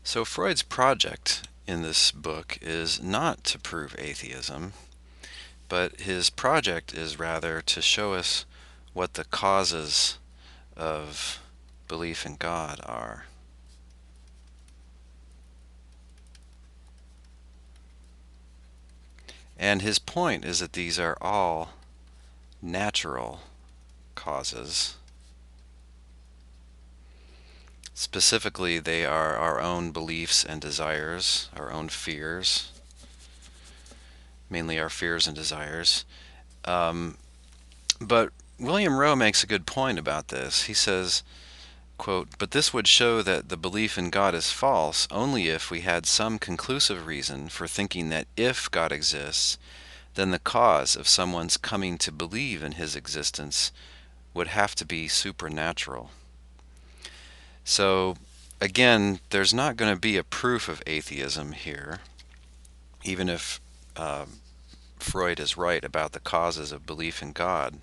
So Freud's project in this book is not to prove atheism, but his project is rather to show us what the causes of belief in God are. And his point is that these are all natural causes. Specifically, they are our own beliefs and desires, our own fears, mainly our fears and desires. Um, but William Rowe makes a good point about this. He says, quote, "But this would show that the belief in God is false only if we had some conclusive reason for thinking that if God exists, then the cause of someone's coming to believe in his existence would have to be supernatural." So, again, there's not going to be a proof of atheism here, even if Freud is right about the causes of belief in God.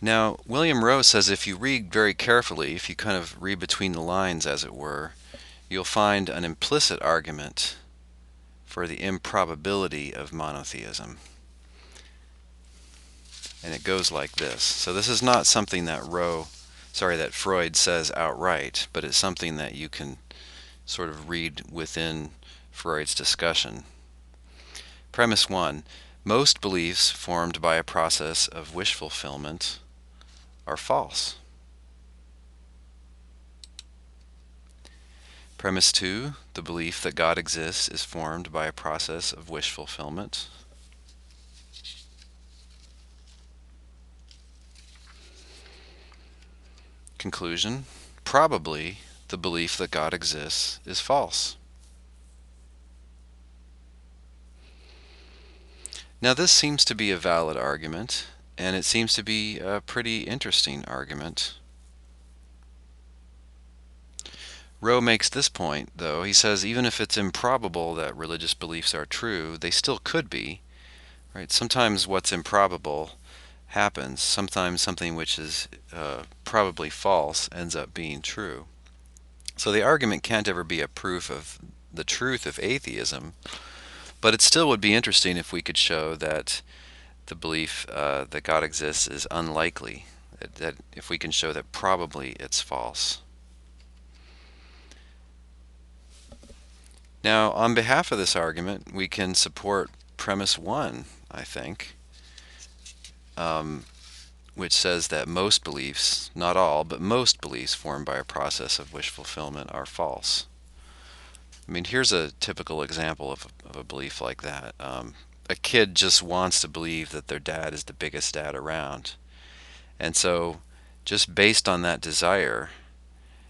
Now, William Rowe says if you read very carefully, if you kind of read between the lines, as it were, you'll find an implicit argument for the improbability of monotheism. And it goes like this. So this is not something that that Freud says outright, but it's something that you can sort of read within Freud's discussion. Premise 1. Most beliefs formed by a process of wish fulfillment are false. Premise 2. The belief that God exists is formed by a process of wish fulfillment. Conclusion. Probably the belief that God exists is false. Now this seems to be a valid argument, and it seems to be a pretty interesting argument. Rowe makes this point, though. He says even if it's improbable that religious beliefs are true, they still could be. Right? Sometimes what's improbable happens. Sometimes something which is probably false ends up being true. So the argument can't ever be a proof of the truth of atheism, but it still would be interesting if we could show that the belief that God exists is unlikely, that if we can show that probably it's false. Now, on behalf of this argument, we can support premise 1, I think, which says that most beliefs, not all, but most beliefs formed by a process of wish fulfillment are false. I mean, here's a typical example of a belief like that. A kid just wants to believe that their dad is the biggest dad around. And so, just based on that desire,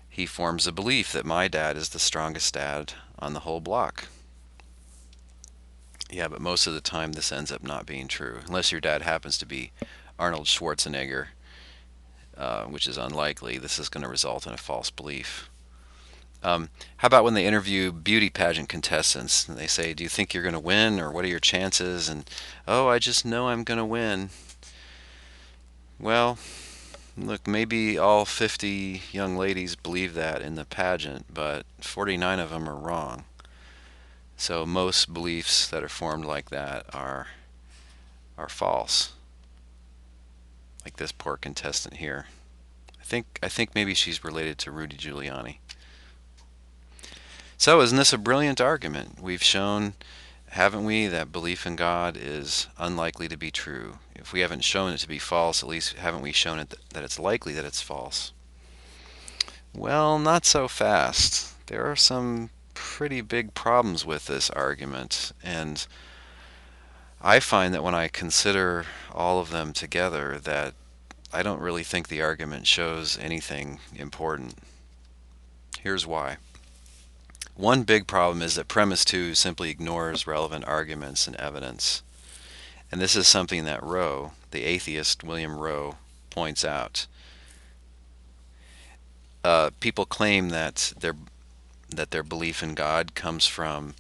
he forms a belief that my dad is the strongest dad on the whole block. Yeah, but most of the time this ends up not being true, unless your dad happens to be Arnold Schwarzenegger, which is unlikely. This is going to result in a false belief. How about when they interview beauty pageant contestants and they say, "Do you think you're going to win, or what are your chances?" And, "Oh, I just know I'm going to win." Well, look, maybe all 50 young ladies believe that in the pageant, but 49 of them are wrong. So most beliefs that are formed like that are false. Like this poor contestant here. I think maybe she's related to Rudy Giuliani. So isn't this a brilliant argument? We've shown, haven't we, that belief in God is unlikely to be true. If we haven't shown it to be false, at least haven't we shown it that it's likely that it's false? Well, not so fast. There are some pretty big problems with this argument, and I find that when I consider all of them together, that I don't really think the argument shows anything important. Here's why. One big problem is that premise 2 simply ignores relevant arguments and evidence. And this is something that Rowe, the atheist William Rowe, points out. People claim that their belief in God comes from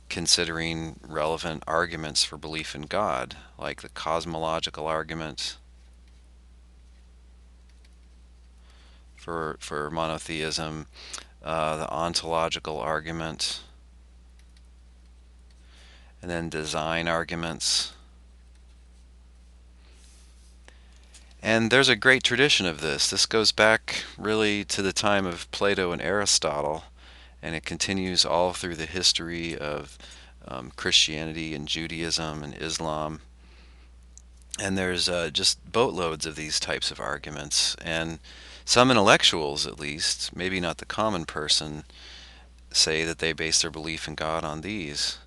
considering relevant arguments for belief in God, like the cosmological argument for monotheism, the ontological argument, and then design arguments. And there's a great tradition of this. This goes back really to the time of Plato and Aristotle, and it continues all through the history of Christianity and Judaism and Islam. And there's just boatloads of these types of arguments. And some intellectuals, at least, maybe not the common person, say that they base their belief in God on these.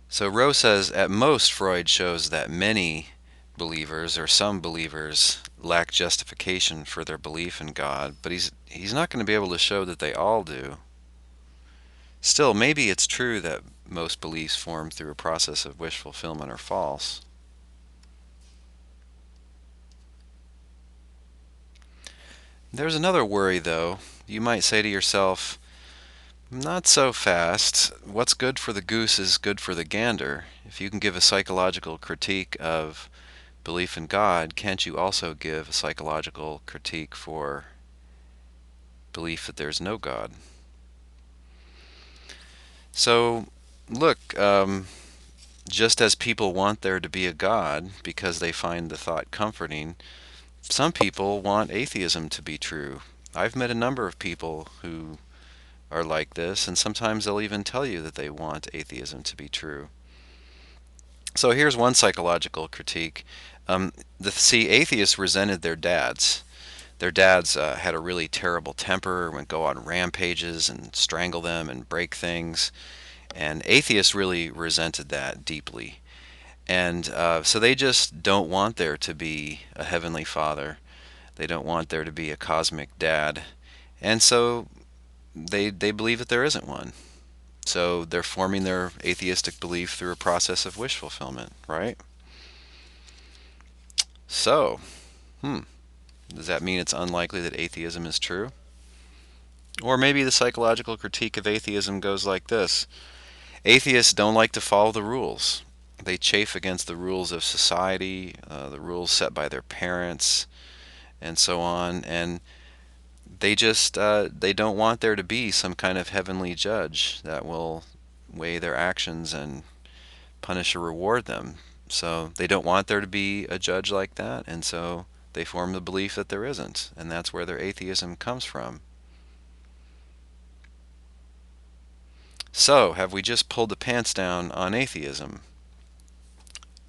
So Rowe says, at most, Freud shows that many believers, or some believers, lack justification for their belief in God, but he's not going to be able to show that they all do. Still, maybe it's true that most beliefs formed through a process of wish fulfillment are false. There's another worry, though. You might say to yourself, not so fast. What's good for the goose is good for the gander. If you can give a psychological critique of belief in God, can't you also give a psychological critique for belief that there's no God? So, look, just as people want there to be a God because they find the thought comforting, some people want atheism to be true. I've met a number of people who are like this, and sometimes they'll even tell you that they want atheism to be true. So here's one psychological critique. Atheists resented their dads. Their dads had a really terrible temper, would go on rampages and strangle them and break things. And atheists really resented that deeply. And so they just don't want there to be a heavenly father. They don't want there to be a cosmic dad. And so they believe that there isn't one. So they're forming their atheistic belief through a process of wish fulfillment, right? So, does that mean it's unlikely that atheism is true? Or maybe the psychological critique of atheism goes like this. Atheists don't like to follow the rules. They chafe against the rules of society, the rules set by their parents, and so on. And they don't want there to be some kind of heavenly judge that will weigh their actions and punish or reward them. So they don't want there to be a judge like that, and so they form the belief that there isn't, and that's where their atheism comes from. So, have we just pulled the pants down on atheism?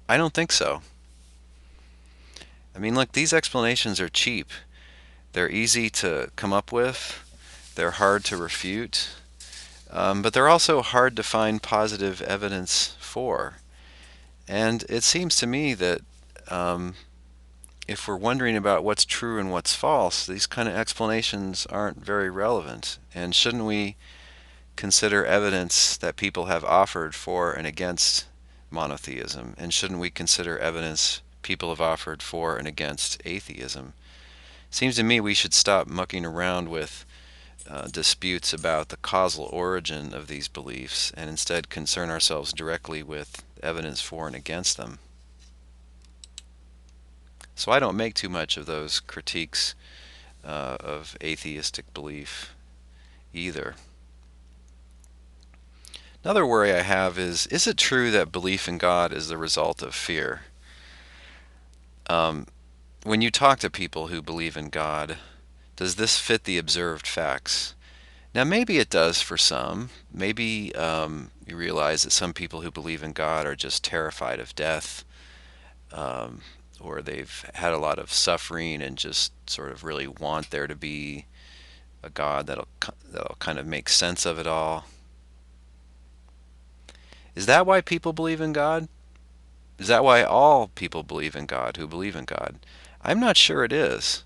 I don't think so. I mean, look, these explanations are cheap. They're easy to come up with. They're hard to refute. But they're also hard to find positive evidence for. And it seems to me that if we're wondering about what's true and what's false, these kind of explanations aren't very relevant. And shouldn't we consider evidence that people have offered for and against monotheism? And shouldn't we consider evidence people have offered for and against atheism? Seems to me we should stop mucking around with disputes about the causal origin of these beliefs and instead concern ourselves directly with evidence for and against them. So I don't make too much of those critiques of atheistic belief either. Another worry I have is it true that belief in God is the result of fear? When you talk to people who believe in God, does this fit the observed facts? Now, maybe it does for some. Maybe you realize that some people who believe in God are just terrified of death, or they've had a lot of suffering and just sort of really want there to be a God that'll kind of make sense of it all. Is that why people believe in God? Is that why all people believe in God who believe in God? I'm not sure it is.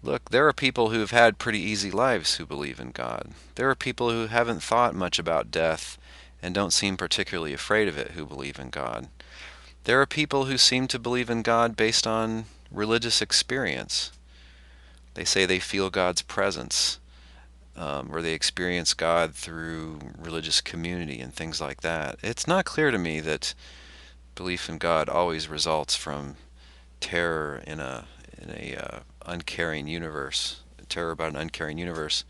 Look, there are people who've had pretty easy lives who believe in God. There are people who haven't thought much about death and don't seem particularly afraid of it who believe in God. There are people who seem to believe in God based on religious experience. They say they feel God's presence. or they experience God through religious community and things like that. It's not clear to me that belief in God always results from terror in a uncaring universe, terror about an uncaring universe.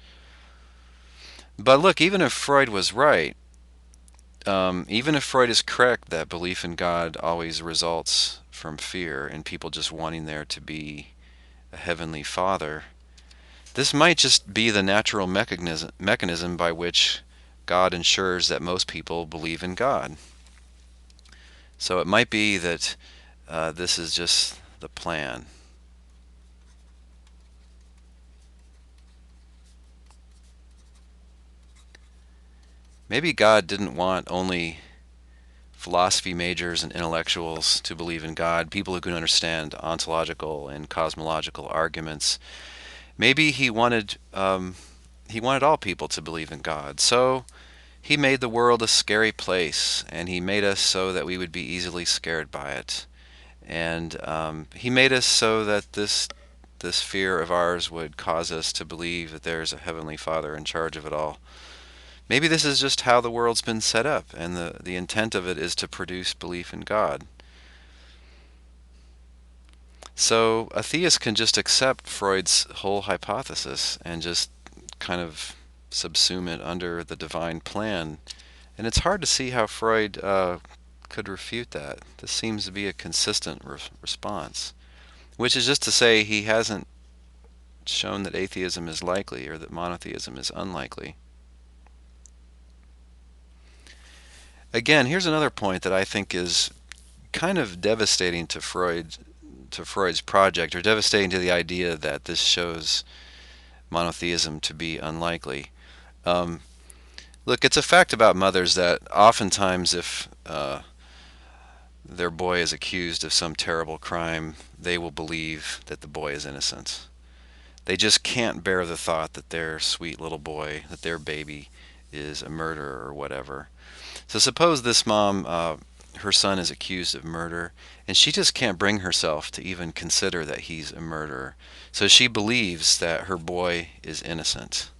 But look, even if Freud was right, even if Freud is correct that belief in God always results from fear and people just wanting there to be a heavenly Father, this might just be the natural mechanism by which God ensures that most people believe in God. So it might be that this is just the plan. Maybe God didn't want only philosophy majors and intellectuals to believe in God, people who can understand ontological and cosmological arguments. Maybe he wanted all people to believe in God. So he made the world a scary place, and he made us so that we would be easily scared by it. And he made us so that this fear of ours would cause us to believe that there's a heavenly Father in charge of it all. Maybe this is just how the world's been set up, and the intent of it is to produce belief in God. So a theist can just accept Freud's whole hypothesis and just kind of subsume it under the divine plan. And it's hard to see how Freud could refute that. This seems to be a consistent response, which is just to say he hasn't shown that atheism is likely or that monotheism is unlikely. Again, here's another point that I think is kind of devastating to Freud's project, or devastating to the idea that this shows monotheism to be unlikely. Um, Look, it's a fact about mothers that oftentimes if their boy is accused of some terrible crime, they will believe that the boy is innocent. They just can't bear the thought that their sweet little boy, that their baby, is a murderer or whatever. So suppose this mom, her son is accused of murder, and she just can't bring herself to even consider that he's a murderer. So she believes that her boy is innocent.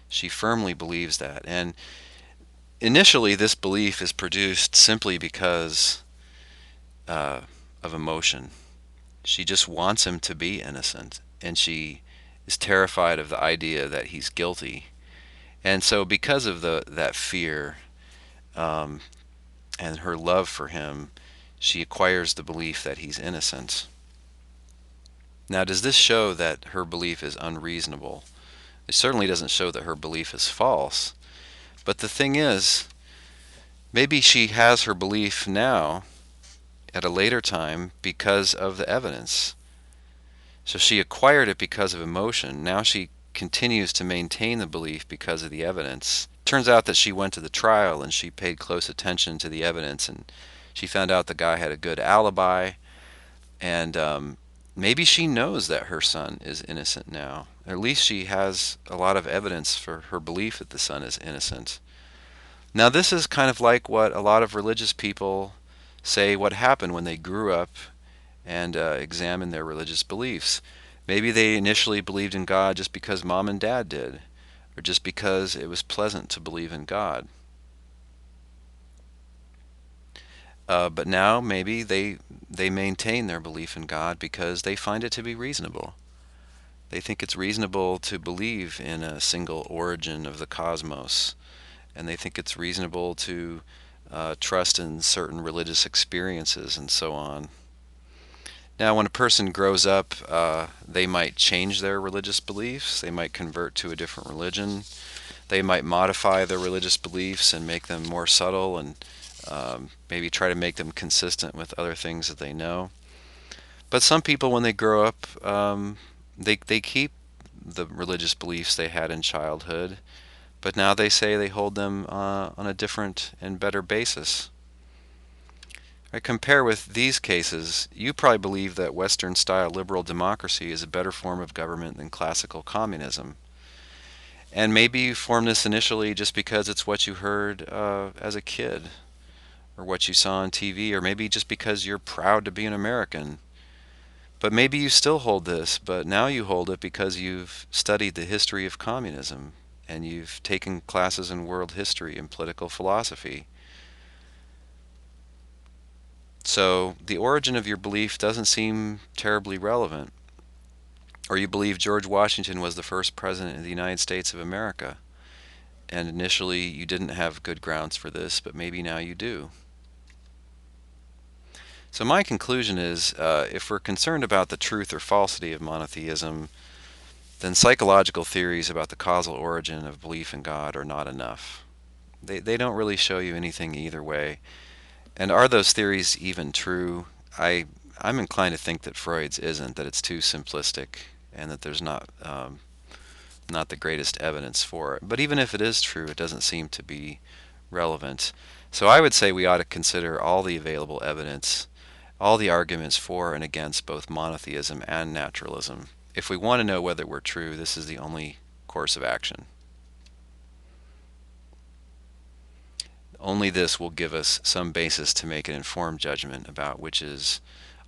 She firmly believes that. And initially, this belief is produced simply because uh, of emotion. She just wants him to be innocent, and she is terrified of the idea that he's guilty. And so, because of that fear um, and her love for him, she acquires the belief that he's innocent. Now, does this show that her belief is unreasonable? It certainly doesn't show that her belief is false. But the thing is, maybe she has her belief now at a later time because of the evidence. So she acquired it because of emotion. Now she continues to maintain the belief because of the evidence. Turns out that she went to the trial and she paid close attention to the evidence, and she found out the guy had a good alibi, and maybe she knows that her son is innocent now. Or at least she has a lot of evidence for her belief that the son is innocent. Now, this is kind of like what a lot of religious people say what happened when they grew up and examine their religious beliefs. Maybe they initially believed in God just because mom and dad did, or just because it was pleasant to believe in God. But now maybe they maintain their belief in God because they find it to be reasonable. They think it's reasonable to believe in a single origin of the cosmos, and they think it's reasonable to trust in certain religious experiences and so on. Now, when a person grows up, they might change their religious beliefs. They might convert to a different religion. They might modify their religious beliefs and make them more subtle, and maybe try to make them consistent with other things that they know. But some people, when they grow up, they keep the religious beliefs they had in childhood, but now they say they hold them on a different and better basis. I compare with these cases, you probably believe that Western-style liberal democracy is a better form of government than classical communism. And maybe you formed this initially just because it's what you heard as a kid, or what you saw on TV, or maybe just because you're proud to be an American. But maybe you still hold this, but now you hold it because you've studied the history of communism. and you've taken classes in world history and political philosophy. So the origin of your belief doesn't seem terribly relevant. Or you believe George Washington was the first president of the United States of America, and initially you didn't have good grounds for this, but maybe now you do. So my conclusion is, if we're concerned about the truth or falsity of monotheism, then psychological theories about the causal origin of belief in God are not enough. They don't really show you anything either way. And are those theories even true? I'm inclined to think that Freud's isn't, that it's too simplistic, and that there's not the greatest evidence for it. But even if it is true, it doesn't seem to be relevant. So I would say we ought to consider all the available evidence, all the arguments for and against both monotheism and naturalism. If we want to know whether we're true, this is the only course of action. Only this will give us some basis to make an informed judgment about which is,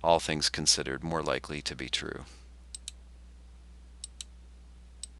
all things considered, more likely to be true.